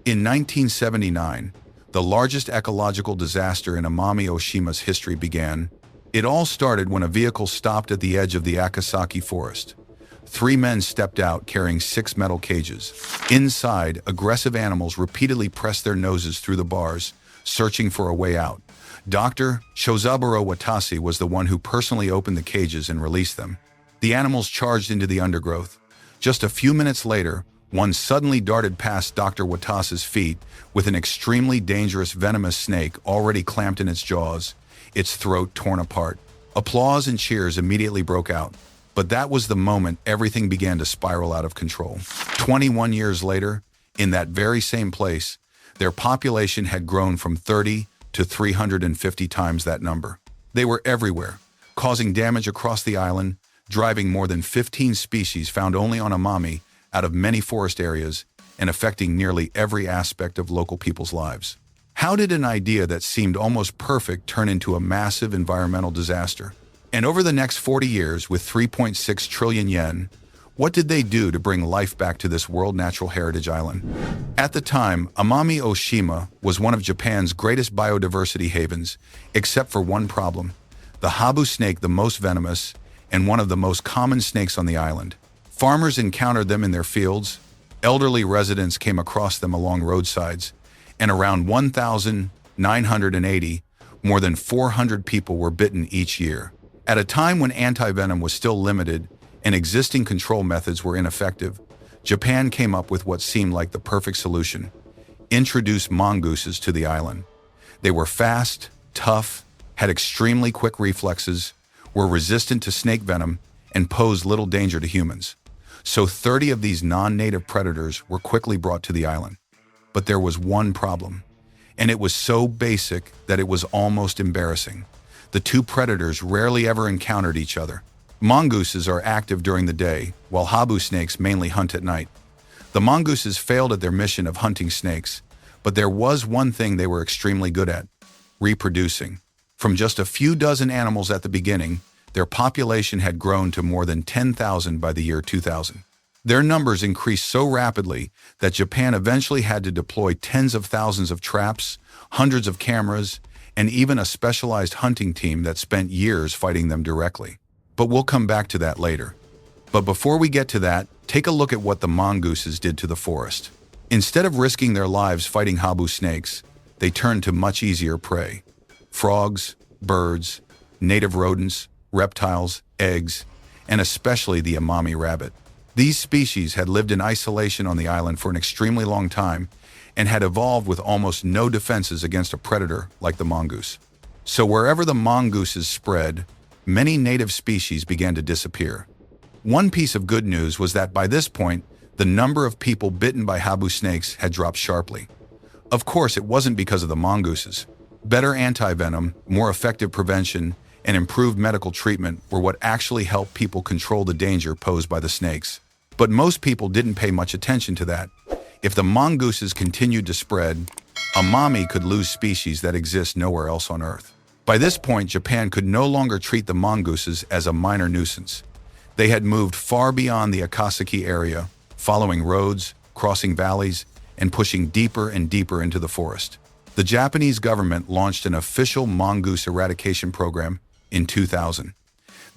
In 1979, the largest ecological disaster in Amami Ōshima's history began. It all started when a vehicle stopped at the edge of the Akasaki forest. 3 men stepped out carrying 6 metal cages. Inside, aggressive animals repeatedly pressed their noses through the bars, searching for a way out. Dr. Shozaburo Watase was the one who personally opened the cages and released them. The animals charged into the undergrowth. Just a few minutes later, one suddenly darted past Dr. Watase's feet with an extremely dangerous venomous snake already clamped in its jaws, its throat torn apart. Applause and cheers immediately broke out. But that was the moment everything began to spiral out of control. 21 years later, in that very same place, their population had grown from 30 to 350 times that number. They were everywhere, causing damage across the island, driving more than 15 species found only on Amami out of many forest areas, and affecting nearly every aspect of local people's lives. How did an idea that seemed almost perfect turn into a massive environmental disaster? And over the next 40 years, with 3.6 trillion yen, what did they do to bring life back to this World Natural Heritage Island? At the time, Amami Ōshima was one of Japan's greatest biodiversity havens, except for one problem: the habu snake, the most venomous and one of the most common snakes on the island. Farmers encountered them in their fields, elderly residents came across them along roadsides, and around 1,980, more than 400 people were bitten each year. At a time when anti-venom was still limited and existing control methods were ineffective, Japan came up with what seemed like the perfect solution: introduce mongooses to the island. They were fast, tough, had extremely quick reflexes, were resistant to snake venom, and posed little danger to humans. So 30 of these non-native predators were quickly brought to the island. But there was one problem, and it was so basic that it was almost embarrassing. The two predators rarely ever encountered each other. Mongooses are active during the day, while habu snakes mainly hunt at night. The mongooses failed at their mission of hunting snakes, but there was one thing they were extremely good at: reproducing. From just a few dozen animals at the beginning, their population had grown to more than 10,000 by the year 2000. Their numbers increased so rapidly that Japan eventually had to deploy tens of thousands of traps, hundreds of cameras, and even a specialized hunting team that spent years fighting them directly. But we'll come back to that later. But before we get to that, take a look at what the mongooses did to the forest. Instead of risking their lives fighting habu snakes, they turned to much easier prey: frogs, birds, native rodents, reptiles, eggs, and especially the Amami rabbit. These species had lived in isolation on the island for an extremely long time and had evolved with almost no defenses against a predator like the mongoose. So wherever the mongooses spread, many native species began to disappear. One piece of good news was that by this point, the number of people bitten by habu snakes had dropped sharply. Of course, it wasn't because of the mongooses. Better anti-venom, more effective prevention, and improved medical treatment were what actually helped people control the danger posed by the snakes. But most people didn't pay much attention to that. If the mongooses continued to spread, Amami could lose species that exist nowhere else on Earth. By this point, Japan could no longer treat the mongooses as a minor nuisance. They had moved far beyond the Akasaki area, following roads, crossing valleys, and pushing deeper and deeper into the forest. The Japanese government launched an official mongoose eradication program in 2000.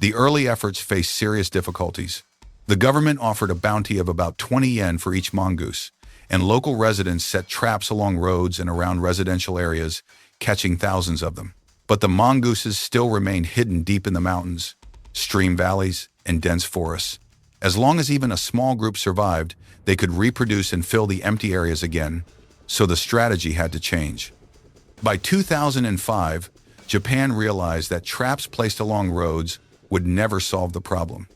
The early efforts faced serious difficulties. The government offered a bounty of about 20 yen for each mongoose, and local residents set traps along roads and around residential areas, catching thousands of them. But the mongooses still remained hidden deep in the mountains, stream valleys, and dense forests. As long as even a small group survived, they could reproduce and fill the empty areas again, so the strategy had to change. By 2005, Japan realized that traps placed along roads would never solve the problem.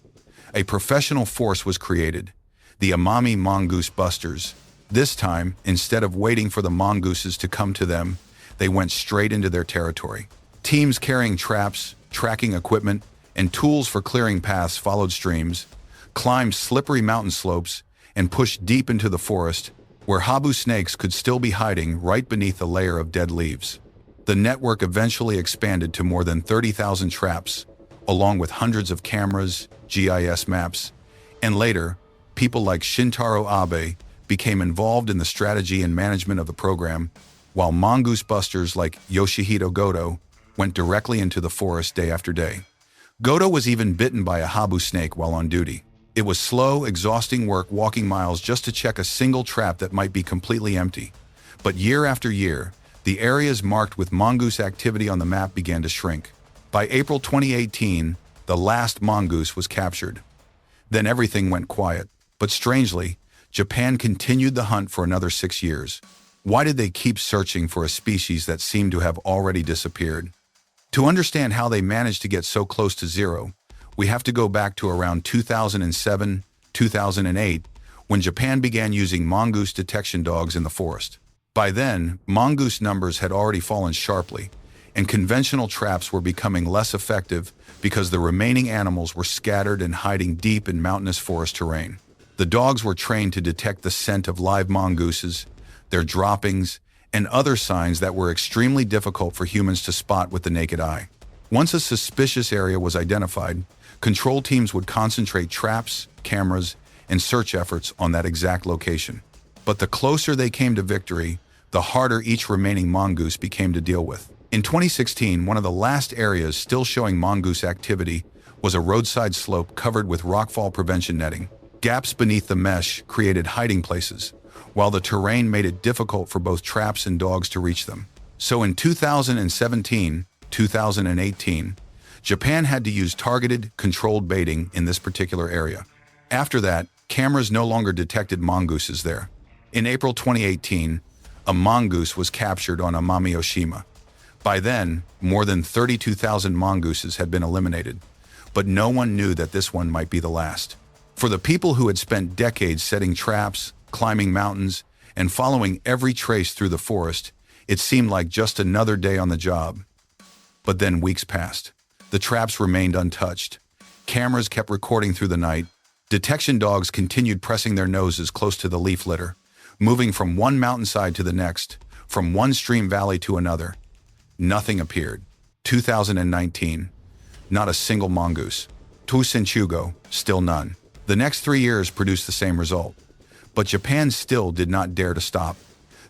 A professional force was created, the Amami Mongoose Busters. This time, instead of waiting for the mongooses to come to them, they went straight into their territory. Teams carrying traps, tracking equipment, and tools for clearing paths followed streams, climbed slippery mountain slopes, and pushed deep into the forest, where habu snakes could still be hiding right beneath a layer of dead leaves. The network eventually expanded to more than 30,000 traps, along with hundreds of cameras, GIS maps, and later, people like Shintaro Abe became involved in the strategy and management of the program, while mongoose busters like Yoshihito Goto went directly into the forest day after day. Goto was even bitten by a habu snake while on duty. It was slow, exhausting work walking miles just to check a single trap that might be completely empty. But year after year, the areas marked with mongoose activity on the map began to shrink. By April 2018, the last mongoose was captured. Then everything went quiet. But strangely, Japan continued the hunt for another 6 years. Why did they keep searching for a species that seemed to have already disappeared? To understand how they managed to get so close to zero, we have to go back to around 2007, 2008, when Japan began using mongoose detection dogs in the forest. By then, mongoose numbers had already fallen sharply, and conventional traps were becoming less effective because the remaining animals were scattered and hiding deep in mountainous forest terrain. The dogs were trained to detect the scent of live mongooses, their droppings, and other signs that were extremely difficult for humans to spot with the naked eye. Once a suspicious area was identified, control teams would concentrate traps, cameras, and search efforts on that exact location. But the closer they came to victory, the harder each remaining mongoose became to deal with. In 2016, one of the last areas still showing mongoose activity was a roadside slope covered with rockfall prevention netting. Gaps beneath the mesh created hiding places, while the terrain made it difficult for both traps and dogs to reach them. So in 2017, 2018, Japan had to use targeted, controlled baiting in this particular area. After that, cameras no longer detected mongooses there. In April 2018, a mongoose was captured on Amami Ōshima. By then, more than 32,000 mongooses had been eliminated, but no one knew that this one might be the last. For the people who had spent decades setting traps, climbing mountains, and following every trace through the forest, it seemed like just another day on the job. But then weeks passed. The traps remained untouched. Cameras kept recording through the night. Detection dogs continued pressing their noses close to the leaf litter, moving from one mountainside to the next, from one stream valley to another. Nothing appeared. 2019. Not a single mongoose. Tusenchugo, still none. The next 3 years produced the same result. But Japan still did not dare to stop.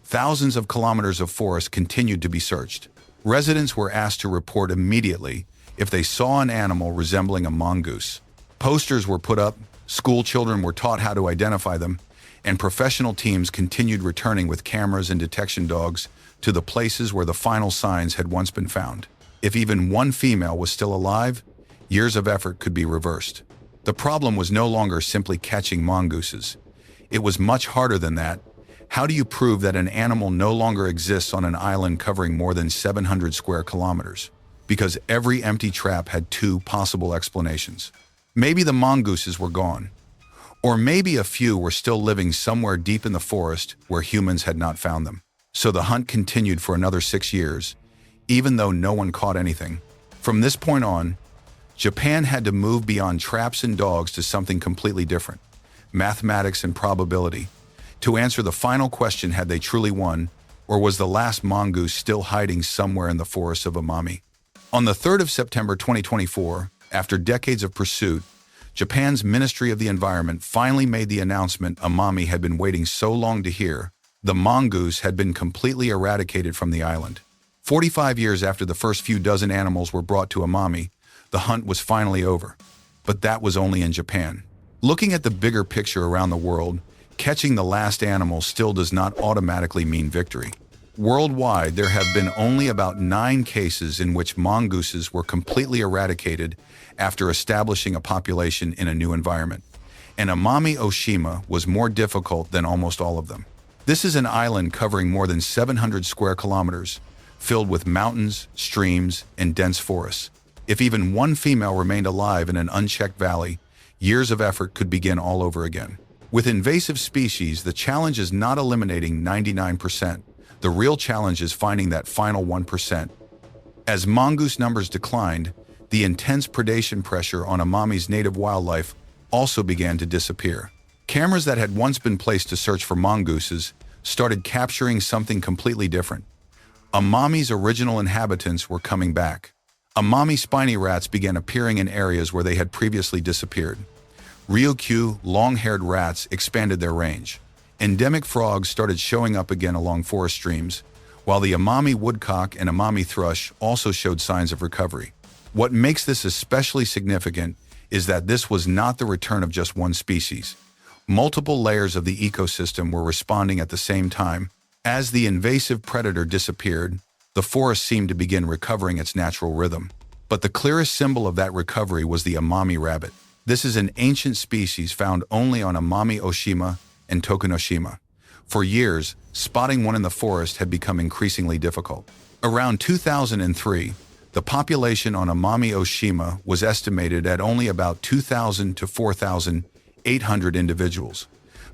Thousands of kilometers of forest continued to be searched. Residents were asked to report immediately if they saw an animal resembling a mongoose. Posters were put up, school children were taught how to identify them, and professional teams continued returning with cameras and detection dogs to the places where the final signs had once been found. If even one female was still alive, years of effort could be reversed. The problem was no longer simply catching mongooses. It was much harder than that. How do you prove that an animal no longer exists on an island covering more than 700 square kilometers? Because every empty trap had two possible explanations. Maybe the mongooses were gone. Or maybe a few were still living somewhere deep in the forest where humans had not found them. So the hunt continued for another 6 years, even though no one caught anything. From this point on, Japan had to move beyond traps and dogs to something completely different: mathematics and probability. To answer the final question, had they truly won, or was the last mongoose still hiding somewhere in the forests of Amami? On the 3rd of September 2024, after decades of pursuit, Japan's Ministry of the Environment finally made the announcement Amami had been waiting so long to hear. The mongoose had been completely eradicated from the island. 45 years after the first few dozen animals were brought to Amami, the hunt was finally over. But that was only in Japan. Looking at the bigger picture around the world, catching the last animal still does not automatically mean victory. Worldwide, there have been only about 9 cases in which mongooses were completely eradicated after establishing a population in a new environment. And Amami Ōshima was more difficult than almost all of them. This is an island covering more than 700 square kilometers, filled with mountains, streams, and dense forests. If even one female remained alive in an unchecked valley, years of effort could begin all over again. With invasive species, the challenge is not eliminating 99%. The real challenge is finding that final 1%. As mongoose numbers declined, the intense predation pressure on Amami's native wildlife also began to disappear. Cameras that had once been placed to search for mongooses started capturing something completely different. Amami's original inhabitants were coming back. Amami spiny rats began appearing in areas where they had previously disappeared. Ryukyu, long-haired rats expanded their range. Endemic frogs started showing up again along forest streams, while the Amami woodcock and Amami thrush also showed signs of recovery. What makes this especially significant is that this was not the return of just one species. Multiple layers of the ecosystem were responding at the same time. As the invasive predator disappeared, the forest seemed to begin recovering its natural rhythm. But the clearest symbol of that recovery was the Amami rabbit. This is an ancient species found only on Amami Ōshima and Tokunoshima. For years, spotting one in the forest had become increasingly difficult. Around 2003, the population on Amami Ōshima was estimated at only about 2,000 to 4,800 individuals.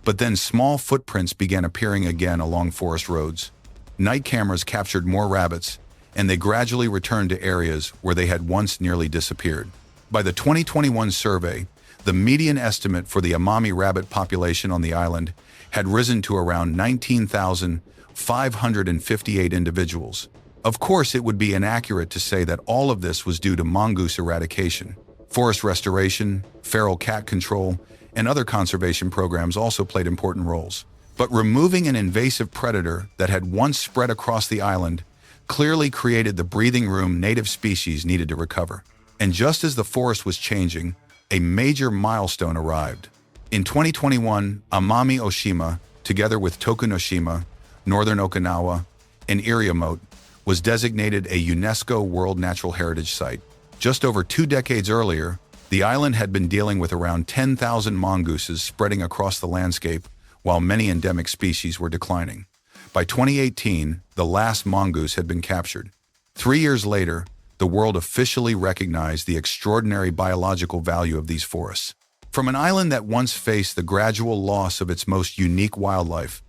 But then small footprints began appearing again along forest roads. Night cameras captured more rabbits, and they gradually returned to areas where they had once nearly disappeared. By the 2021 survey, the median estimate for the Amami rabbit population on the island had risen to around 19,558 individuals. Of course, it would be inaccurate to say that all of this was due to mongoose eradication. Forest restoration, feral cat control, and other conservation programs also played important roles. But removing an invasive predator that had once spread across the island clearly created the breathing room native species needed to recover. And just as the forest was changing, a major milestone arrived. In 2021, Amami Ōshima, together with Tokunoshima, Northern Okinawa, and Iriomote, was designated a UNESCO World Natural Heritage Site. Just over 2 decades earlier, the island had been dealing with around 10,000 mongooses spreading across the landscape, while many endemic species were declining. By 2018, the last mongoose had been captured. 3 years later, the world officially recognized the extraordinary biological value of these forests. From an island that once faced the gradual loss of its most unique wildlife,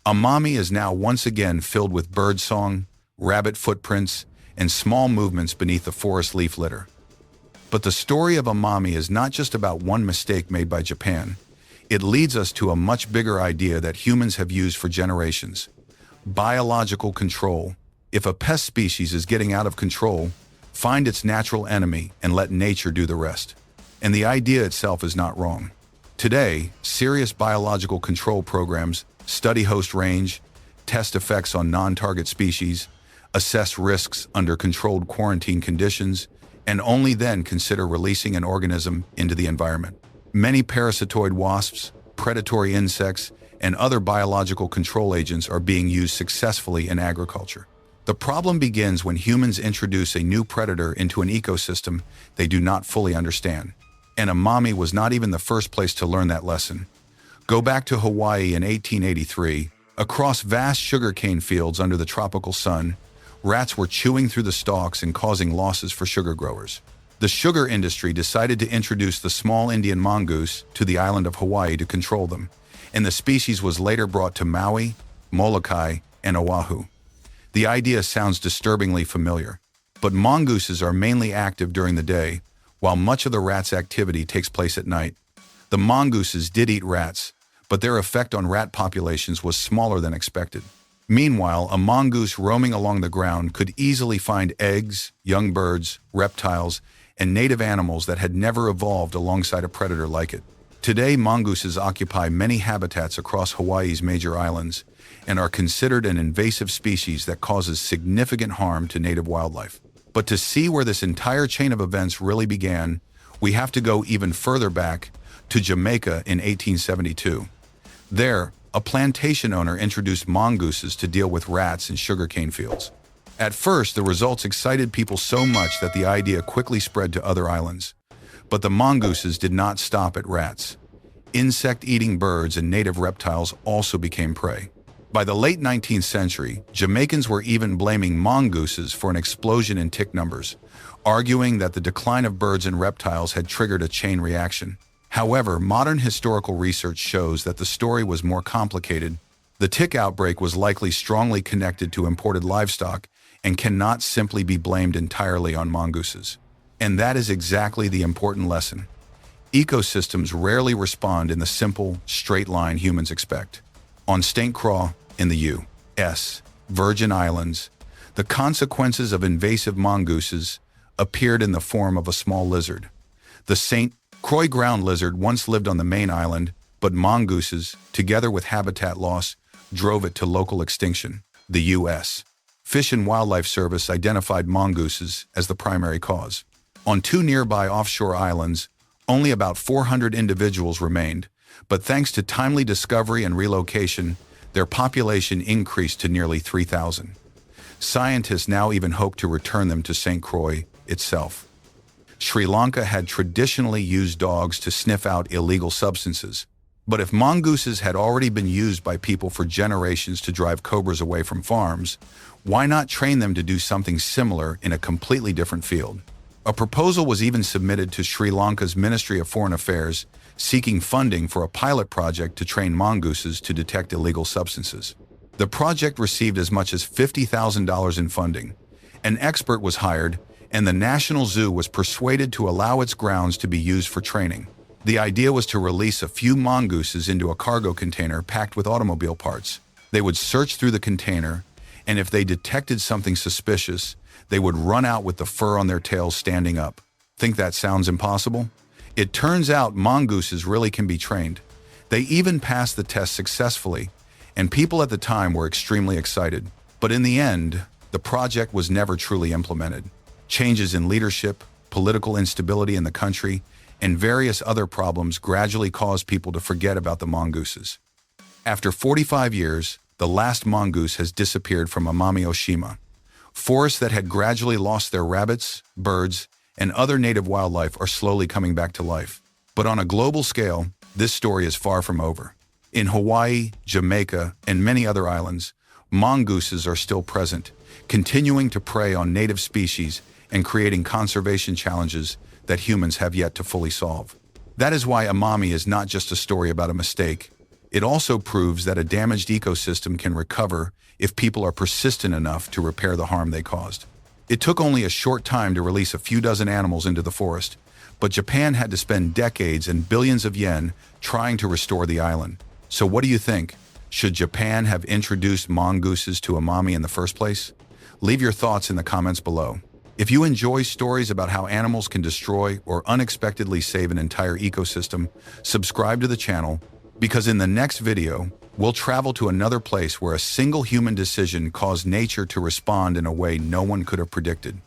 Amami is now once again filled with birdsong, rabbit footprints, and small movements beneath the forest leaf litter. But the story of Amami is not just about one mistake made by Japan. It leads us to a much bigger idea that humans have used for generations: biological control. If a pest species is getting out of control, find its natural enemy and let nature do the rest. And the idea itself is not wrong. Today, serious biological control programs study host range, test effects on non-target species, assess risks under controlled quarantine conditions, and only then consider releasing an organism into the environment. Many parasitoid wasps, predatory insects, and other biological control agents are being used successfully in agriculture. The problem begins when humans introduce a new predator into an ecosystem they do not fully understand. And Amami was not even the first place to learn that lesson. Go back to Hawaii in 1883. Across vast sugarcane fields under the tropical sun, rats were chewing through the stalks and causing losses for sugar growers. The sugar industry decided to introduce the small Indian mongoose to the island of Hawaii to control them, and the species was later brought to Maui, Molokai, and Oahu. The idea sounds disturbingly familiar, but mongooses are mainly active during the day, while much of the rat's activity takes place at night. The mongooses did eat rats, but their effect on rat populations was smaller than expected. Meanwhile, a mongoose roaming along the ground could easily find eggs, young birds, reptiles, and native animals that had never evolved alongside a predator like it. Today, mongooses occupy many habitats across Hawaii's major islands and are considered an invasive species that causes significant harm to native wildlife. But to see where this entire chain of events really began, we have to go even further back to Jamaica in 1872. There, a plantation owner introduced mongooses to deal with rats in sugarcane fields. At first, the results excited people so much that the idea quickly spread to other islands. But the mongooses did not stop at rats. Insect-eating birds and native reptiles also became prey. By the late 19th century, Jamaicans were even blaming mongooses for an explosion in tick numbers, arguing that the decline of birds and reptiles had triggered a chain reaction. However, modern historical research shows that the story was more complicated. The tick outbreak was likely strongly connected to imported livestock and cannot simply be blamed entirely on mongooses. And that is exactly the important lesson. Ecosystems rarely respond in the simple, straight line humans expect. On St. Croix, in the U.S. Virgin Islands, the consequences of invasive mongooses appeared in the form of a small lizard. The St. Croix ground lizard once lived on the main island, But mongooses, together with habitat loss, drove it to local extinction. The U.S. Fish and Wildlife Service identified mongooses as the primary cause. On 2 nearby offshore islands, only about 400 individuals remained, but thanks to timely discovery and relocation, their population increased to nearly 3,000. Scientists now even hope to return them to St. Croix itself. Sri Lanka had traditionally used dogs to sniff out illegal substances. But if mongooses had already been used by people for generations to drive cobras away from farms, why not train them to do something similar in a completely different field? A proposal was even submitted to Sri Lanka's Ministry of Foreign Affairs, seeking funding for a pilot project to train mongooses to detect illegal substances. The project received as much as $50,000 in funding. An expert was hired, and the National Zoo was persuaded to allow its grounds to be used for training. The idea was to release a few mongooses into a cargo container packed with automobile parts. They would search through the container, and if they detected something suspicious, they would run out with the fur on their tails standing up. Think that sounds impossible? It turns out mongooses really can be trained. They even passed the test successfully, and people at the time were extremely excited. But in the end, the project was never truly implemented. Changes in leadership, political instability in the country, and various other problems gradually caused people to forget about the mongooses. After 45 years, the last mongoose has disappeared from Amami Ōshima. Forests that had gradually lost their rabbits, birds, and other native wildlife are slowly coming back to life. But on a global scale, this story is far from over. In Hawaii, Jamaica, and many other islands, mongooses are still present, continuing to prey on native species and creating conservation challenges that humans have yet to fully solve. That is why Amami is not just a story about a mistake. It also proves that a damaged ecosystem can recover if people are persistent enough to repair the harm they caused. It took only a short time to release a few dozen animals into the forest, but Japan had to spend decades and billions of yen trying to restore the island. So what do you think? Should Japan have introduced mongooses to Amami in the first place? Leave your thoughts in the comments below. If you enjoy stories about how animals can destroy or unexpectedly save an entire ecosystem, subscribe to the channel, because in the next video, we'll travel to another place where a single human decision caused nature to respond in a way no one could have predicted.